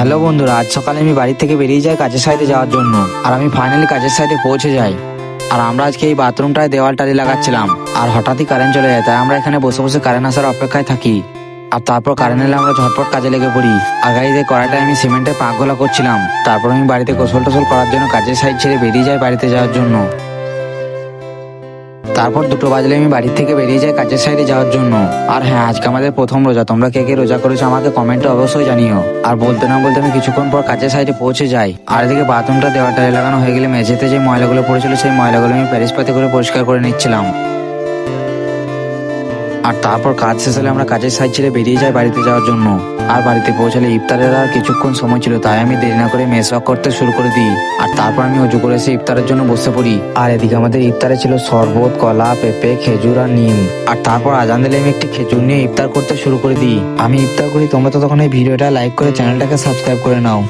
Hello বন্ধুরা, আজ সকালে আমি বাড়ি থেকে বেরিয়ে যাই কাজের সাইডে যাওয়ার জন্য। আর আমি ফাইনালি কাজের সাইডে পৌঁছে যাই। আর আমরা আজকে এই বাথরুমটায় দেওয়াল টালি লাগাচ্ছিলাম, আর হঠাৎই কারেন্ট চলে যায়। তাই আমরা এখানে বসে বসে কারেন্ট আসার অপেক্ষায় থাকি। আর তারপর কারেন্ট এলে আমরা ঝটপট কাজে লেগে পড়ি। আর গাইজ, এই কড়াইটায় আমি সিমেন্টের পাক ঘোলা করছিলাম। তারপর আমি বাড়িতে গোসল টোসল করার জন্য কাজের সাইড ছেড়ে বেরিয়ে যাই বাড়িতে যাওয়ার জন্য। তারপর 2টো বাজলে আমি বাড়ি থেকে বেরিয়ে যাই কাজের সাইডে যাওয়ার জন্য। আর হ্যাঁ, আজকে আমাদের প্রথম রোজা। তোমরা কে কে রোজা করেছো আমাকে কমেন্টে অবশ্যই জানিও। আর বলতে না বলতে আমি কিছুক্ষণ পর কাজের সাইডে পৌঁছে যাই। আর এদিকে বাথরুমটা দেওয়ালটা লাগানো হয়ে গেলে মেঝেতে যে ময়লাগুলো পড়েছিল সেই ময়লাগুলো আমি প্যারিস পাতি করে পরিষ্কার করে নিচ্ছিলাম। আর তারপর কাজ শেষ হলে আমরা কাজের সাইড ছেড়ে বেরিয়ে যাই বাড়িতে যাওয়ার জন্য। আর বাড়িতে পৌঁছালে ইফতারের আর কিছুক্ষণ সময় ছিল, তাই আমি দেরি না করে মেসওয়াক করতে শুরু করে দিই। আর তারপর আমি অজু করে এসে ইফতারের জন্য বসে পড়ি। আর এদিকে আমাদের ইফতারে ছিল শরবত, কলা, পেঁপে, খেজুর আর নিম। আর তারপর আজান দিলে আমি একটি খেজুর নিয়ে ইফতার করতে শুরু করে দিই। আমি ইফতার করি, তোমরা তো তখন এই ভিডিওটা লাইক করে চ্যানেলটাকে সাবস্ক্রাইব করে নাও।